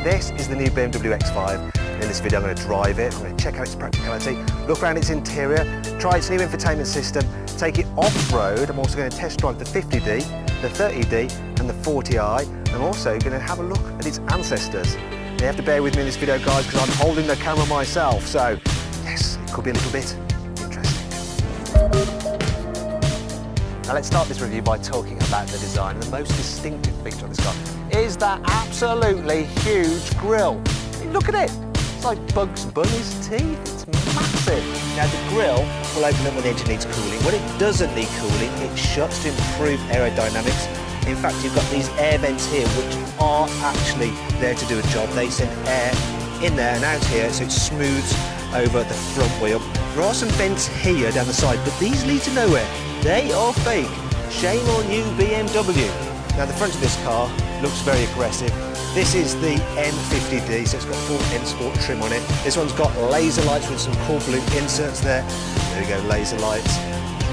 This is the new BMW X5. In this video I'm going to drive it, I'm going to check out its practicality, look around its interior, try its new infotainment system, take it off-road. I'm also going to test drive the 50D, the 30D and the 40i. I'm also going to have a look at its ancestors. You have to bear with me in this video, guys, because I'm holding the camera myself, so yes, it could be a little bit interesting. Now let's start this review by talking about the design. The most distinctive feature of this car is that absolutely huge grille. I mean, look at it. It's like Bugs Bunny's teeth. It's massive. Now the grille will open up when the engine needs cooling. When it doesn't need cooling, it shuts to improve aerodynamics. In fact, you've got these air vents here which are actually there to do a job. They send air in there and out here so it smooths over the front wheel. There are some vents here down the side, but these lead to nowhere. They are fake. Shame on you, BMW. Now the front of this car looks very aggressive. This is the M50D, so it's got full M Sport trim on it. This one's got laser lights with some cool blue inserts there. There we go, laser lights.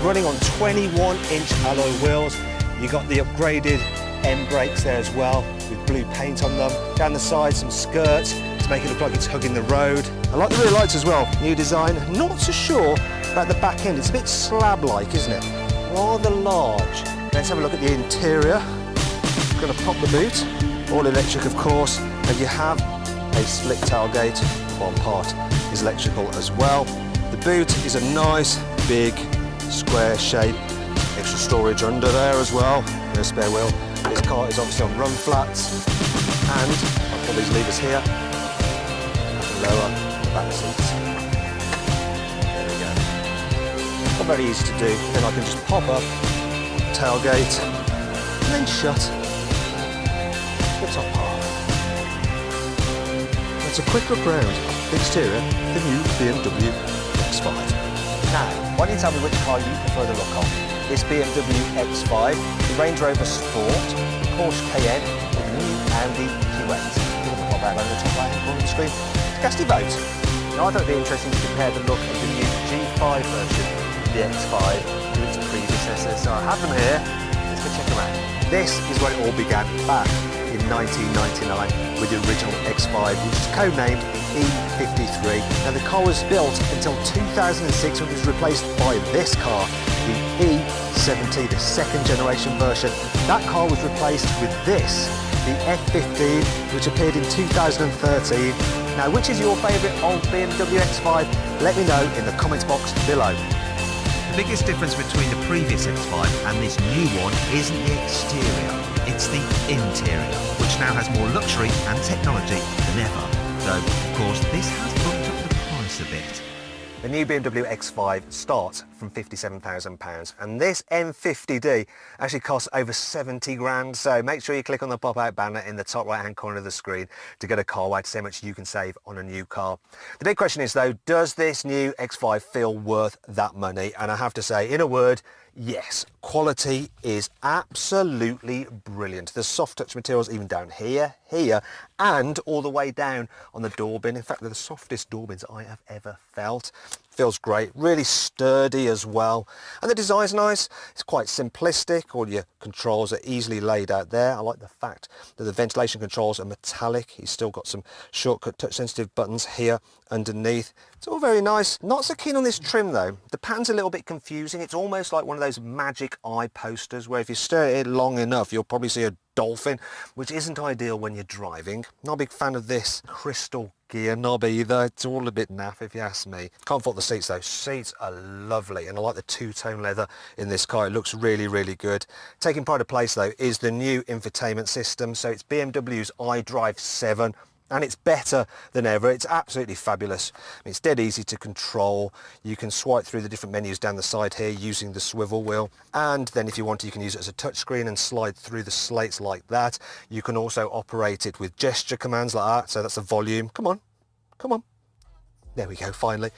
Running on 21-inch alloy wheels. You got the upgraded M brakes there as well, with blue paint on them. Down the side, some skirts to make it look like it's hugging the road. I like the rear lights as well, new design. Not so sure about the back end. It's a bit slab-like, isn't it? Rather large. Let's have a look at the interior. I'm going to pop the boot, all electric of course, and you have a split tailgate. One part is electrical as well. The boot is a nice big square shape. Extra storage under there as well. No spare wheel. This car is obviously on run flats, and I'll pull these levers here and lower the back seats. There we go. Not very easy to do. Then I can just pop up, tailgate, and then shut the top half. That's a quick look round the exterior of the new BMW X5. Now, why don't you tell me which car you prefer the look of? This BMW X5, the Range Rover Sport, the Porsche Cayenne, or the new Audi Q8. Give it a pop out on the top right hand corner of the screen to cast your vote. Now I thought it'd be interesting to compare the look of the new G5 version of the X5 to its predecessor, so I have them here. Let's go check them out. This is where it all began back in 1999 with the original X5, which is codenamed E53. Now the car was built until 2006 when it was replaced by this car, the E70, the second generation version. That car was replaced with this, the F15, which appeared in 2013. Now, which is your favourite old BMW X5? Let me know in the comments box below. The biggest difference between the previous X5 and this new one isn't the exterior, it's the interior, which now has more luxury and technology than ever. Though, of course, this has bumped up the price a bit. The new BMW X5 starts from £57,000 and this M50D actually costs over 70 grand, so make sure you click on the pop-out banner in the top right hand corner of the screen to get a car wide to see how much you can save on a new car. The big question is though, does this new X5 feel worth that money? And I have to say, in a word, yes. Quality is absolutely brilliant. The soft touch materials even down here, and all the way down on the door bin. In fact, they're the softest door bins I have ever felt. Feels great, really sturdy as well. And the design's nice. It's quite simplistic. All your controls are easily laid out there. I like the fact that the ventilation controls are metallic. You've still got some shortcut touch sensitive buttons here underneath. It's all very nice. Not so keen on this trim though. The pattern's a little bit confusing. It's almost like one of those magic eye posters where if you stare at it long enough, you'll probably see a dolphin, which isn't ideal when you're driving. Not a big fan of this crystal gear knob either. It's all a bit naff if you ask me. Can't fault the seats though. Seats are lovely and I like the two-tone leather in this car. It looks really, really good. Taking pride of place though is the new infotainment system. So it's BMW's iDrive 7. And it's better than ever. It's absolutely fabulous. I mean, it's dead easy to control. You can swipe through the different menus down the side here using the swivel wheel. And then if you want to, you can use it as a touchscreen and slide through the slates like that. You can also operate it with gesture commands like that. So that's the volume. Come on, come on. There we go, finally.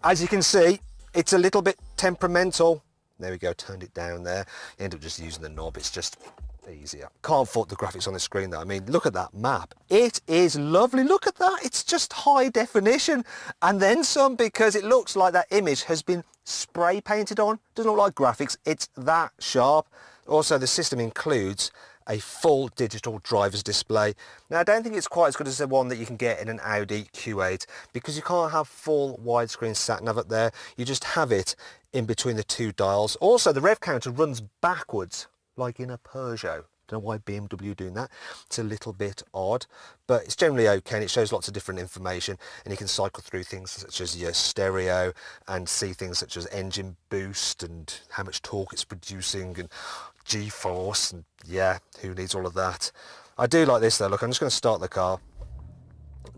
As you can see, it's a little bit temperamental. There we go, turned it down there. You end up just using the knob. It's just easier. Can't fault the graphics on the screen though. I mean, look at that map. It is lovely. Look at that. It's just high definition and then some, because it looks like that image has been spray painted on. Doesn't look like graphics. It's that sharp. Also, the system includes a full digital driver's display. Now I don't think it's quite as good as the one that you can get in an Audi Q8 because you can't have full widescreen sat-nav up there. You just have it in between the two dials. Also the rev counter runs backwards like in a Peugeot. Don't know why BMW doing that. It's a little bit odd, but it's generally okay, and it shows lots of different information, and you can cycle through things such as your stereo and see things such as engine boost and how much torque it's producing and G-force, and yeah, who needs all of that. I do like this though. Look, I'm just going to start the car.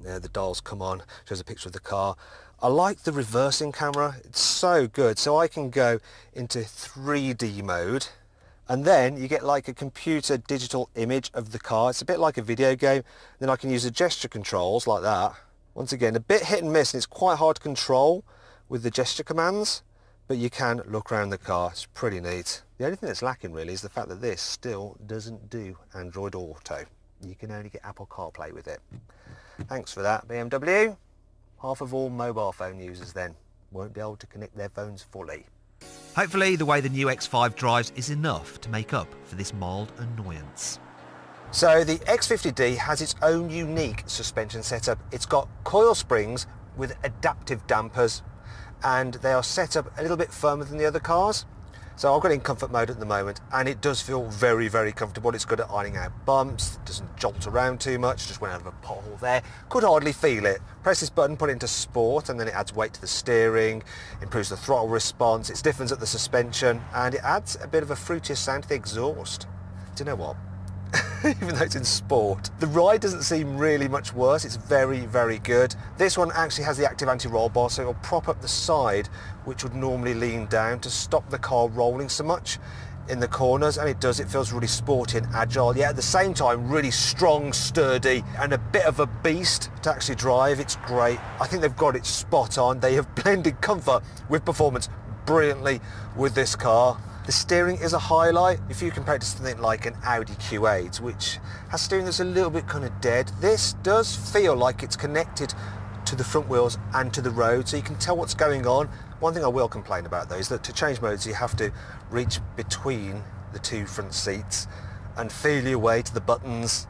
There, the dials come on, shows a picture of the car. I like the reversing camera. It's so good. So I can go into 3D mode, and then you get like a computer digital image of the car. It's a bit like a video game. Then I can use the gesture controls like that. Once again, a bit hit and miss, and it's quite hard to control with the gesture commands, but you can look around the car. It's pretty neat. The only thing that's lacking really is the fact that this still doesn't do Android Auto. You can only get Apple CarPlay with it. Thanks for that, BMW. Half of all mobile phone users then won't be able to connect their phones fully. Hopefully the way the new X5 drives is enough to make up for this mild annoyance. So the X50D has its own unique suspension setup. It's got coil springs with adaptive dampers, and they are set up a little bit firmer than the other cars. So I've got it in comfort mode at the moment, and it does feel very, very comfortable. It's good at ironing out bumps, it doesn't jolt around too much, just went out of a pothole there. Could hardly feel it. Press this button, put it into sport, and then it adds weight to the steering, improves the throttle response, it stiffens up the suspension, and it adds a bit of a fruitier sound to the exhaust. Do you know what? Even though it's in sport, the ride doesn't seem really much worse. It's very, very good. This one actually has the active anti-roll bar, so it'll prop up the side which would normally lean down to stop the car rolling so much in the corners, and it does. It feels really sporty and agile, yet at the same time really strong, sturdy, and a bit of a beast to actually drive. It's great. I think they've got it spot on. They have blended comfort with performance brilliantly with this car. The steering is a highlight. If you compare it to something like an Audi Q8, which has steering that's a little bit kind of dead, this does feel like it's connected to the front wheels and to the road, so you can tell what's going on. One thing I will complain about though is that to change modes you have to reach between the two front seats and feel your way to the buttons,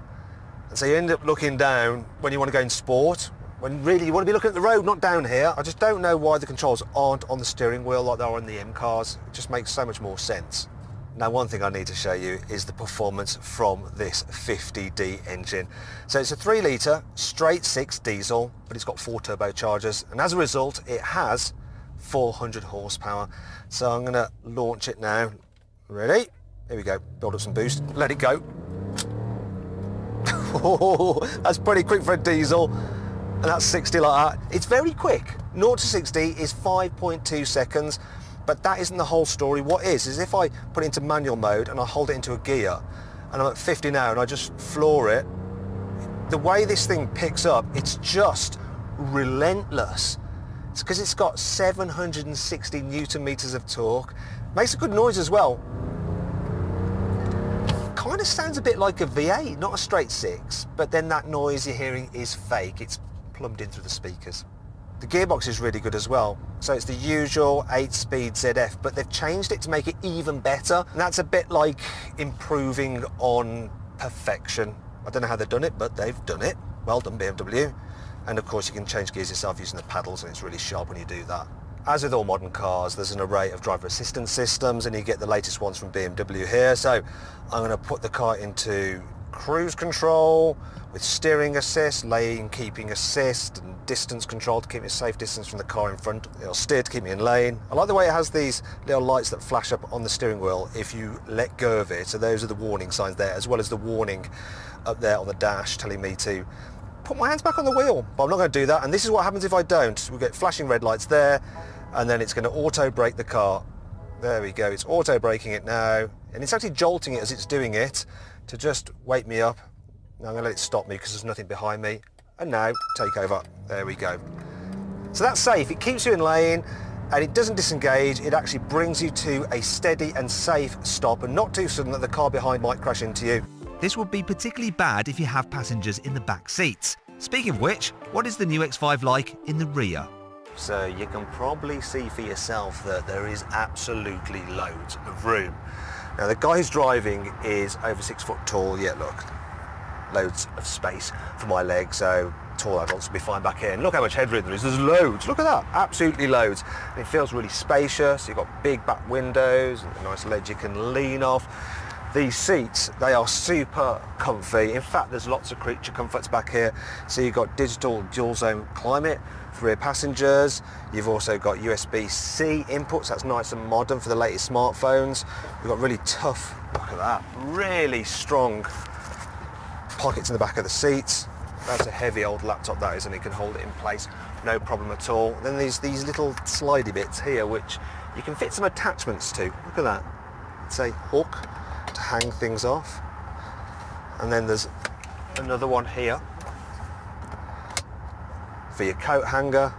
and so you end up looking down when you want to go in sport, when really you want to be looking at the road, not down here. I just don't know why the controls aren't on the steering wheel like they are on the M cars. It just makes so much more sense. Now one thing I need to show you is the performance from this 50D engine. So it's a 3 litre straight 6 diesel, but it's got 4 turbochargers, and as a result it has 400 horsepower. So I'm going to launch it now. Ready? Here we go. Build up some boost. Let it go. Oh, that's pretty quick for a diesel. And that's 60 like that. It's very quick. 0 to 60 is 5.2 seconds, but that isn't the whole story. What is if I put it into manual mode and I hold it into a gear, and I'm at 50 now and I just floor it, the way this thing picks up, it's just relentless. It's because it's got 760 Newton meters of torque. Makes a good noise as well. Kind of sounds a bit like a V8, not a straight 6, but then that noise you're hearing is fake. It's plumbed in through the speakers. The gearbox is really good as well. So it's the usual 8-speed ZF, but they've changed it to make it even better. And that's a bit like improving on perfection. I don't know how they've done it, but they've done it. Well done, BMW. And of course you can change gears yourself using the paddles, and it's really sharp when you do that. As with all modern cars, there's an array of driver assistance systems, and you get the latest ones from BMW here. So I'm going to put the car into cruise control with steering assist, lane keeping assist, and distance control to keep me a safe distance from the car in front. It'll steer to keep me in lane. I like the way it has these little lights that flash up on the steering wheel if you let go of it. So those are the warning signs there, as well as the warning up there on the dash telling me to put my hands back on the wheel. But I'm not going to do that, and this is what happens if I don't. We get flashing red lights there, and then it's going to auto brake the car. There we go, it's auto braking it now, and it's actually jolting it as it's doing it to just wake me up. Now I'm going to let it stop me because there's nothing behind me, and now take over. There we go. So that's safe. It keeps you in lane and it doesn't disengage. It actually brings you to a steady and safe stop, and not too sudden that the car behind might crash into you. This would be particularly bad if you have passengers in the back seats. Speaking of which, what is the new X5 like in the rear? So you can probably see for yourself that there is absolutely loads of room. Now the guy who's driving is over 6 foot tall. Yeah, look, loads of space for my legs, so tall adults will be fine back here. And look how much headroom there is. There's loads. Look at that. Absolutely loads. And it feels really spacious. You've got big back windows and a nice ledge you can lean off. These seats, they are super comfy. In fact, there's lots of creature comforts back here. So you've got digital dual zone climate for rear passengers. You've also got USB-C inputs. That's nice and modern for the latest smartphones. We've got really tough, look at that, really strong pockets in the back of the seats. That's a heavy old laptop, that is, and it can hold it in place, no problem at all. Then there's these little slidey bits here which you can fit some attachments to. Look at that. It's a hook to hang things off. And then there's another one here for your coat hanger.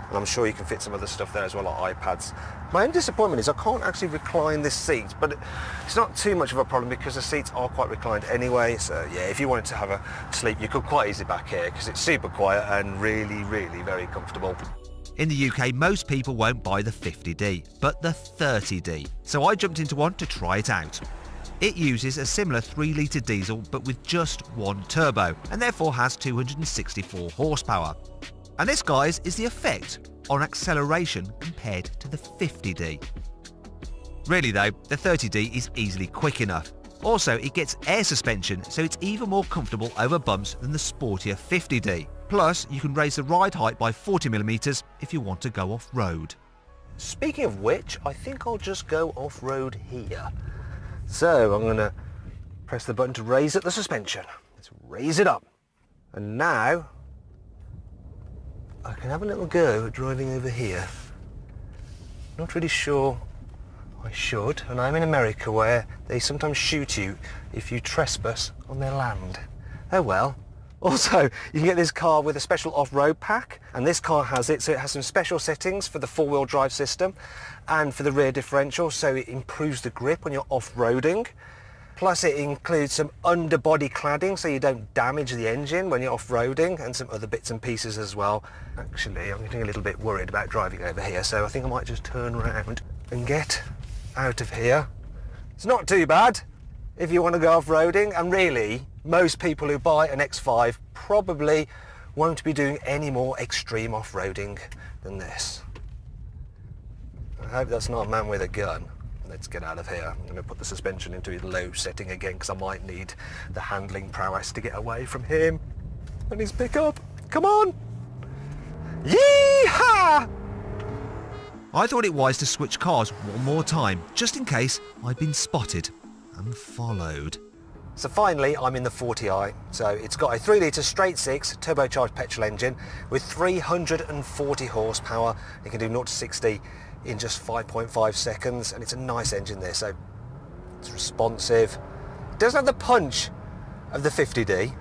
And I'm sure you can fit some other stuff there as well, like iPads. My only disappointment is I can't actually recline this seat, but it's not too much of a problem because the seats are quite reclined anyway. So yeah, if you wanted to have a sleep, you could quite easily back here because it's super quiet and really, really very comfortable. In the UK, most people won't buy the 50D, but the 30D. So I jumped into one to try it out. It uses a similar 3-litre diesel, but with just one turbo, and therefore has 264 horsepower. And this, guys, is the effect on acceleration compared to the 50D. Really though, the 30D is easily quick enough. Also, it gets air suspension, so it's even more comfortable over bumps than the sportier 50D. Plus, you can raise the ride height by 40mm if you want to go off-road. Speaking of which, I think I'll just go off-road here. So I'm going to press the button to raise up the suspension. Let's raise it up. And now I can have a little go at driving over here. Not really sure I should, and I'm in America where they sometimes shoot you if you trespass on their land. Oh well. Also, you can get this car with a special off-road pack, and this car has it, so it has some special settings for the four-wheel drive system and for the rear differential, so it improves the grip when you're off-roading. Plus it includes some underbody cladding so you don't damage the engine when you're off-roading, and some other bits and pieces as well. Actually, I'm getting a little bit worried about driving over here, so I think I might just turn around and get out of here. It's not too bad if you want to go off-roading, and really, most people who buy an X5 probably won't be doing any more extreme off-roading than this. I hope that's not a man with a gun. Let's get out of here. I'm going to put the suspension into a low setting again because I might need the handling prowess to get away from him and his pickup. Come on! Yee-haw! I thought it wise to switch cars one more time, just in case I'd been spotted and followed. So finally, I'm in the 40i. So it's got a 3-litre straight-six turbocharged petrol engine with 340 horsepower. It can do 0 to 60 in just 5.5 seconds, and it's a nice engine there, so it's responsive. It doesn't have the punch of the 50D,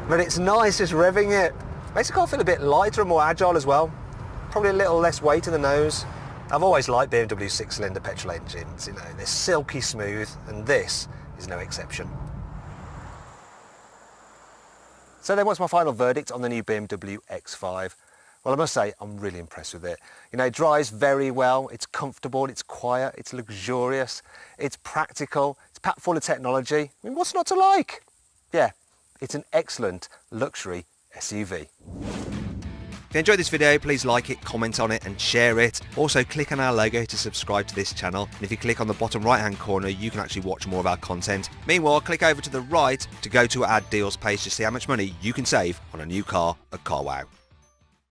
but it's nice just revving it. Makes the car feel a bit lighter and more agile as well. Probably a little less weight in the nose. I've always liked BMW 6-cylinder petrol engines, you know, they're silky smooth, and this is no exception. So then what's my final verdict on the new BMW X5? Well, I must say, I'm really impressed with it. You know, it drives very well, it's comfortable, it's quiet, it's luxurious, it's practical, it's packed full of technology. I mean, what's not to like? Yeah, it's an excellent luxury SUV. If you enjoyed this video, please like it, comment on it and share it. Also, click on our logo to subscribe to this channel. And if you click on the bottom right hand corner, you can actually watch more of our content. Meanwhile, click over to the right to go to our deals page to see how much money you can save on a new car at CarWow.